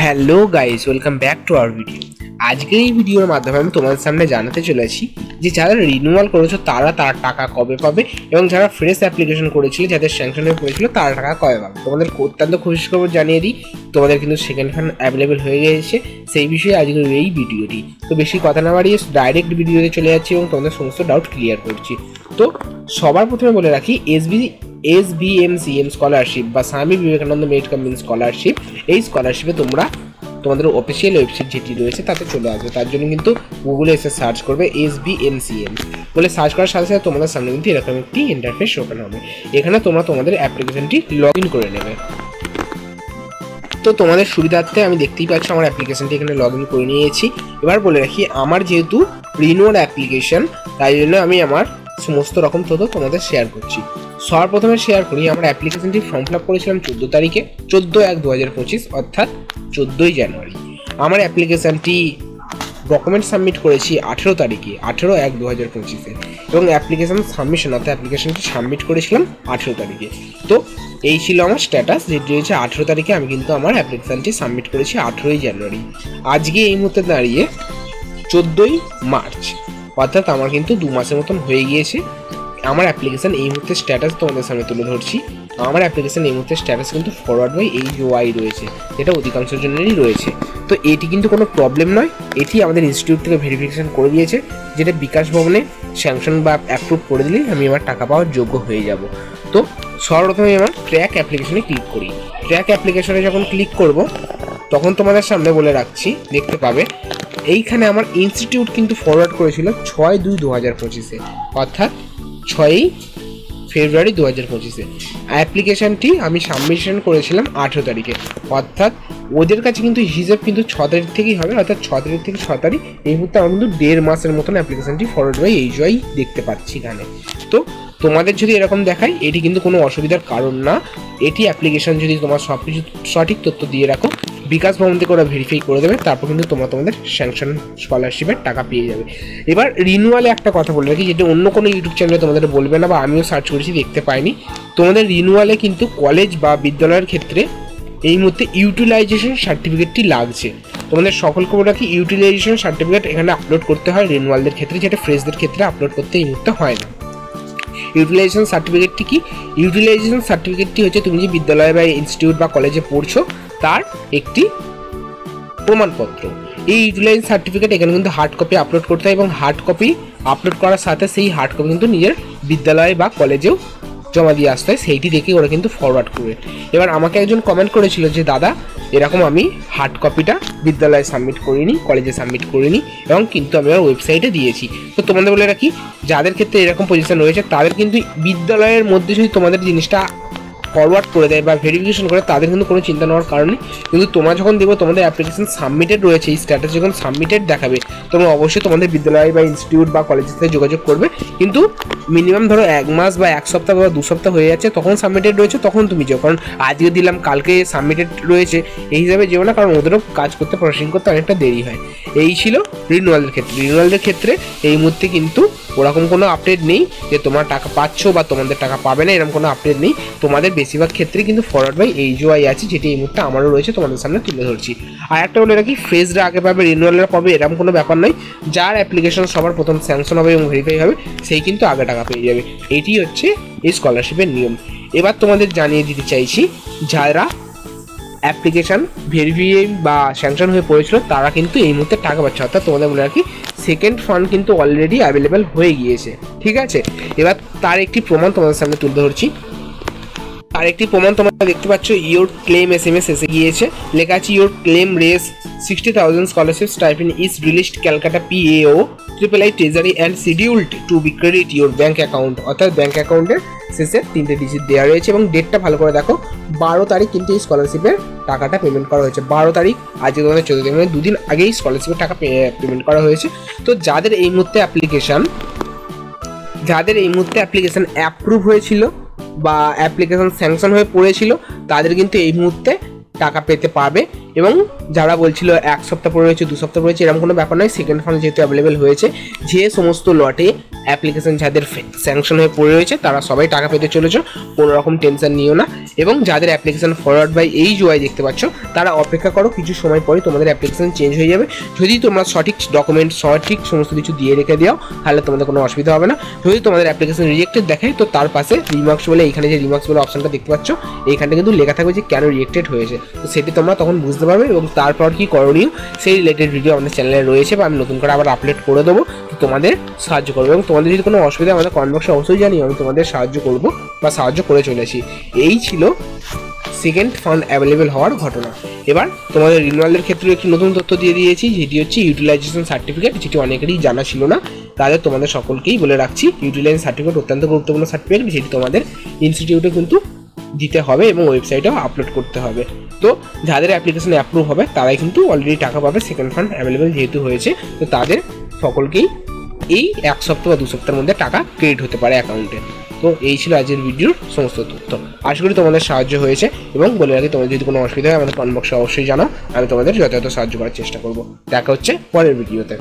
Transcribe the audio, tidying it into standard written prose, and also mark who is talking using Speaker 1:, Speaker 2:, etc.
Speaker 1: Hello guys, welcome back to our video. আজকের এই ভিডিওর মাধ্যমে আমি তোমাদের সামনে জানাতে চলেছি যে যারা রিনিউয়াল করেছো তারা তার টাকা কবে পাবে এবং যারা ফ্রেশ অ্যাপ্লিকেশন করেছিল, যাদের স্যাংশন হয়ে পড়েছিল, তারা টাকা কবে পাবে। তোমাদের অত্যন্ত খুশি খবর জানিয়ে দিই, তোমাদের কিন্তু সেকেন্ড ফান্ড অ্যাভেলেবেল হয়ে গিয়েছে। সেই বিষয়ে আজকের এই ভিডিওটি। তো বেশি কথা না বাড়িয়ে ডাইরেক্ট ভিডিওতে চলে যাচ্ছি এবং তোমাদের সমস্ত ডাউট ক্লিয়ার করছি। তো সবার প্রথমে বলে রাখি, SBMCM স্কলারশিপ বা Swami Vivekananda merit coming scholarship, এই স্কলারশিপে তোমরা তোমাদের অফিসিয়াল ওয়েবসাইট যেটি রয়েছে তাতে চলে আসবে। তার জন্য কিন্তু গুগলে এসে সার্চ করবে SBMCM বলে, সার্চ করার সাথে সাথে তোমাদের সামনে কিন্তু এরকম একটি ইন্টারফেস ওপেন হবে। এখানে তোমরা তোমাদের অ্যাপ্লিকেশনটি লগ ইন করে নেবে। তো তোমাদের সুবিধার্থে আমি দেখতেই পাচ্ছ আমার অ্যাপ্লিকেশনটি এখানে লগ ইন করে নিয়েছি। এবার বলে রাখি, আমার যেহেতু রিনিউয়াল অ্যাপ্লিকেশন, তাই জন্য আমি আমার সমস্ত রকম তথ্য তোমাদের শেয়ার করছি। সবার প্রথমে শেয়ার করি, আমার অ্যাপ্লিকেশনটি ফর্ম ফিল আপ করেছিলাম 14 তারিখে, 14/1/2025 অর্থাৎ 14ই জানুয়ারি। আমার অ্যাপ্লিকেশনটি ডকুমেন্ট সাবমিট করেছি 18 তারিখে, 18/1/2025 এবং অ্যাপ্লিকেশন সাবমিশন অর্থাৎ অ্যাপ্লিকেশনটি সাবমিট করেছিলাম 18 তারিখে। তো এই ছিল আমার স্ট্যাটাস, যেটি রয়েছে 18 তারিখে। আমি কিন্তু আমার অ্যাপ্লিকেশনটি সাবমিট করেছি 18ই জানুয়ারি। আজকে এই মুহূর্তে দাঁড়িয়ে 14ই মার্চ, অর্থাৎ আমার কিন্তু 2 মাসের মতন হয়ে গিয়েছে। আমার অ্যাপ্লিকেশন এই মুহূর্তে স্ট্যাটাস তোমাদের সামনে তুলে ধরছি। আমার অ্যাপ্লিকেশন এই মুহূর্তে স্ট্যাটাস কিন্তু ফরওয়ার্ড বাই HOI রয়েছে, যেটা অধিকাংশ জনেরই রয়েছে। তো এটি কিন্তু কোনো প্রবলেম নয়, এটি আমাদের ইনস্টিটিউট থেকে ভেরিফিকেশন করে দিয়েছে, যেটা বিকাশ ভবনে স্যাংশন বা অ্যাপ্রুভ করে দিলেই আমি আমার টাকা পাওয়ার যোগ্য হয়ে যাব। তো সর্বপ্রথমে আমার ট্র্যাক অ্যাপ্লিকেশনে ক্লিক করি। ট্র্যাক অ্যাপ্লিকেশনে যখন ক্লিক করব, তখন তোমাদের সামনে বলে রাখছি, দেখতে পাবে এইখানে আমার ইনস্টিটিউট কিন্তু ফরওয়ার্ড করেছিল 6/2/2025, অর্থাৎ 6ই ফেব্রুয়ারি 2025। অ্যাপ্লিকেশনটি আমি সাবমিশন করেছিলাম 18 তারিখে, অর্থাৎ ওদের কাছে কিন্তু হিসেব কিন্তু 6 তারিখ থেকেই হবে, অর্থাৎ 6 তারিখ থেকে 6 তারিখ। এই মুহূর্তে আমার কিন্তু 1.5 মাসের মতন অ্যাপ্লিকেশনটি ফরওয়ার্ড বাই HOI দেখতে পাচ্ছি এখানে। তো তোমাদের যদি এরকম দেখায়, এটি কিন্তু কোনো অসুবিধার কারণ না। এটি অ্যাপ্লিকেশন যদি তোমার সব কিছু সঠিক তথ্য দিয়ে রাখো, বিকাশ ভবন থেকে ওরা ভেরিফাই করে দেবে, তারপর কিন্তু তোমরা তোমাদের স্যাংশন স্কলারশিপের টাকা পেয়ে যাবে। এবার রিনিউয়ালে একটা কথা বলে রাখি, যেটা অন্য কোনো ইউটিউব চ্যানেলে তোমাদের বলবে না বা আমিও সার্চ করেছি দেখতে পাইনি। তোমাদের রিনিউয়ালে কিন্তু কলেজ বা বিদ্যালয়ের ক্ষেত্রে এই মুহূর্তে ইউটিলাইজেশন সার্টিফিকেটটি লাগছে। তোমাদের সকল খবর রাখি, ইউটিলাইজেশন সার্টিফিকেট এখানে আপলোড করতে হয় রিনিউয়ালদের ক্ষেত্রে, যেটা ফ্রেশদের ক্ষেত্রে আপলোড করতে এই মুহূর্তে হয় না। ইউটিলাইজেশন সার্টিফিকেটটি কি? ইউটিলাইজেশন সার্টিফিকেটটি হচ্ছে তুমি যে বিদ্যালয় বা ইনস্টিটিউট বা কলেজে পড়ছো তার একটি প্রমাণপত্র। এই ইউটিলাইজেশন সার্টিফিকেট এখানে কিন্তু হার্ড কপি আপলোড করতে হয় এবং হার্ড কপি আপলোড করার সাথে সেই হার্ড কপি কিন্তু নিজের বিদ্যালয় বা কলেজেও জমা দিয়ে আসতে হয়, সেইটি দেখে ওরা কিন্তু ফরওয়ার্ড করবে। এবার আমাকে একজন কমেন্ট করেছিল যে দাদা, এরকম আমি হার্ড কপিটা বিদ্যালয়ে সাবমিট করিনি, কলেজে সাবমিট করিনি এবং কিন্তু আমি আমার ওয়েবসাইটে দিয়েছি। তো তোমাদের বলে রাখি, যাদের ক্ষেত্রে এরকম পজিশন রয়েছে তাদের কিন্তু বিদ্যালয়ের মধ্যে যদি তোমাদের জিনিসটা ফরওয়ার্ড করে দেয় বা ভেরিফিকেশন করে, তাদের কিন্তু কোনো চিন্তা নেওয়ার কারণ নেই। কিন্তু তোমরা যখন দেখবে তোমাদের অ্যাপ্লিকেশন সাবমিটেড রয়েছে, এই স্ট্যাটাস যখন সাবমিটেড দেখাবে, তোমরা অবশ্যই তোমাদের বিদ্যালয় বা ইনস্টিটিউট বা কলেজের সাথে যোগাযোগ করবে। কিন্তু মিনিমাম ধরো 1 মাস বা 1 সপ্তাহ বা 2 সপ্তাহ হয়ে যাচ্ছে, তখন সাবমিটেড রয়েছে, তখন তুমি যাও। কারণ আজকে দিলাম কালকে সাবমিটেড রয়েছে এই হিসাবে যেও না, কারণ ওদেরও কাজ করতে প্রসেসিং করতে অনেকটা দেরি হয়। এই ছিল রিনিউয়ালের ক্ষেত্রে। রিনিউয়ালের ক্ষেত্রে এই মুহূর্তে কিন্তু ওরকম কোনো আপডেট নেই যে তোমরা টাকা পাচ্ছ বা তোমাদের টাকা পাবে না, এরকম কোনো আপডেট নেই। তোমাদের বেশিরভাগ ক্ষেত্রে কিন্তু ফরওয়ার্ড বাই HOI আছে, যেটি এই মুহূর্তে আমারও রয়েছে, তোমাদের সামনে তুলে ধরছি। আর একটা বলে রাখি, ফ্রেশরা আগে পাবে, রিনিউয়ালরা পাবে, এরকম কোনো ব্যাপার নয়। যার অ্যাপ্লিকেশন সবার প্রথম স্যাংশন হবে এবং ভেরিফাই হবে, সেই কিন্তু আগে টাকা পেয়ে যাবে। এটি হচ্ছে এই স্কলারশিপের নিয়ম। এবার তোমাদের জানিয়ে দিতে চাইছি, যারা অ্যাপ্লিকেশন ভেরিফাই বা স্যাংশন হয়ে পড়েছিল তারা কিন্তু এই মুহূর্তে টাকা পাচ্ছে, অর্থাৎ তোমাদের বলে রাখি সেকেন্ড ফান্ড কিন্তু অলরেডি অ্যাভেলেবেল হয়ে গিয়েছে। ঠিক আছে, এবার তার একটি প্রমাণ তোমাদের সামনে তুলে ধরছি। আর একটি প্রমাণ তোমরা দেখতে পাচ্ছ, ইয়োর ক্লেম SMS এসে গিয়েছে। লেখা আছে, ইয়োর ক্লেম রেস 60,000 scholarship stipend is released Calcutta PAO III treasury and scheduled to be credit your bank account. অর্থাৎ ব্যাঙ্ক অ্যাকাউন্টের শেষে 3টে ডিজিট দেওয়া রয়েছে এবং ডেটটা ভালো করে দেখো, 12 তারিখ কিন্তু এই স্কলারশিপের টাকাটা পেমেন্ট করা হয়েছে। 12 তারিখ, আজকে 2014 তারিখ, মানে 2 দিন আগেই স্কলারশিপের টাকা পেমেন্ট করা হয়েছে। তো যাদের এই মুহূর্তে অ্যাপ্লিকেশন অ্যাপ্রুভ হয়েছিল বা অ্যাপ্লিকেশন স্যাংশন হয়ে পড়েছিল, তাদের কিন্তু এই মুহূর্তে টাকা পেতে পারবে। এবং যারা বলছিল 1 সপ্তাহ পরে রয়েছে, 2 সপ্তাহ পড়েছে, এরকম কোনো ব্যাপার নয়। সেকেন্ড ফান্ড যেহেতু অ্যাভেলেবেল হয়েছে, যে সমস্ত লটে অ্যাপ্লিকেশন যাদের স্যাংশন হয়ে পড়ে রয়েছে তারা সবাই টাকা পেতে চলেছ, কোনো রকম টেনশন নিও না। এবং যাদের অ্যাপ্লিকেশন ফরওয়ার্ড বাই HY দেখতে পাচ্ছ তারা অপেক্ষা করো, কিছু সময় পরে তোমাদের অ্যাপ্লিকেশন চেঞ্জ হয়ে যাবে। যদি তোমরা সঠিক ডকুমেন্ট সঠিক সমস্ত কিছু দিয়ে রেখে দাও তাহলে তোমাদের কোনো অসুবিধা হবে না। যদি তোমাদের অ্যাপ্লিকেশন রিজেক্টেড দেখায় তো তার পাশে রিমার্কস বলে এইখানে যে রিমার্কস বলে অপশনটা দেখতে পাচ্ছ এইখানটা কিন্তু লেখা থাকবে যে কেন রিজেক্টেড হয়েছে, তো সেটি তোমরা তখন বুঝতে পারবে এবং তারপর কি করণীয় সেই রিলেটেড ভিডিও আমাদের চ্যানেলে রয়েছে বা আমি নতুন করে আবার আপলোড করে দেবো, তো তোমাদের সাহায্য করবো। এবং তোমাদের যদি কোনো অসুবিধা আমাদের কমেন্ট বক্সে অবশ্যই জানিও, আমি তোমাদের সাহায্য করবো বা সাহায্য করে চলেছি। এই ছিল সেকেন্ড ফান্ড অ্যাভেলেবেল হওয়ার ঘটনা। এবার তোমাদের রিনিউয়ালের ক্ষেত্রে একটি নতুন তথ্য দিয়ে দিয়েছি, যেটি হচ্ছে ইউটিলাইজেশন সার্টিফিকেট, যেটি অনেকেরই জানা ছিল না। তাহলে তোমাদের সকলকেই বলে রাখছি, ইউটিলাইজেশন সার্টিফিকেট অত্যন্ত গুরুত্বপূর্ণ সার্টিফিকেট, যেটি তোমাদের ইনস্টিটিউটে কিন্তু দিতে হবে এবং ওয়েবসাইটেও আপলোড করতে হবে। তো যাদের অ্যাপ্লিকেশন অ্যাপ্রুভ হবে তারাই কিন্তু অলরেডি টাকা পাবে, সেকেন্ড ফান্ড অ্যাভেলেবেল যেহেতু হয়েছে, তো তাদের সকলকেই এই 1 সপ্তাহ বা 2 সপ্তাহের মধ্যে টাকা ক্রেডিট হতে পারে অ্যাকাউন্টে। তো এই ছিল আজকের ভিডিওর সমস্ত তথ্য, আশা করি তোমাদের সাহায্য হয়েছে। এবং বলে রাখি, তোমাদের যদি কোনো অসুবিধা হয় আমাদের কমেন্ট বক্সে অবশ্যই জানাও, আমি তোমাদের যথাযথ সাহায্য করার চেষ্টা করবো। দেখা হচ্ছে পরের ভিডিওতে।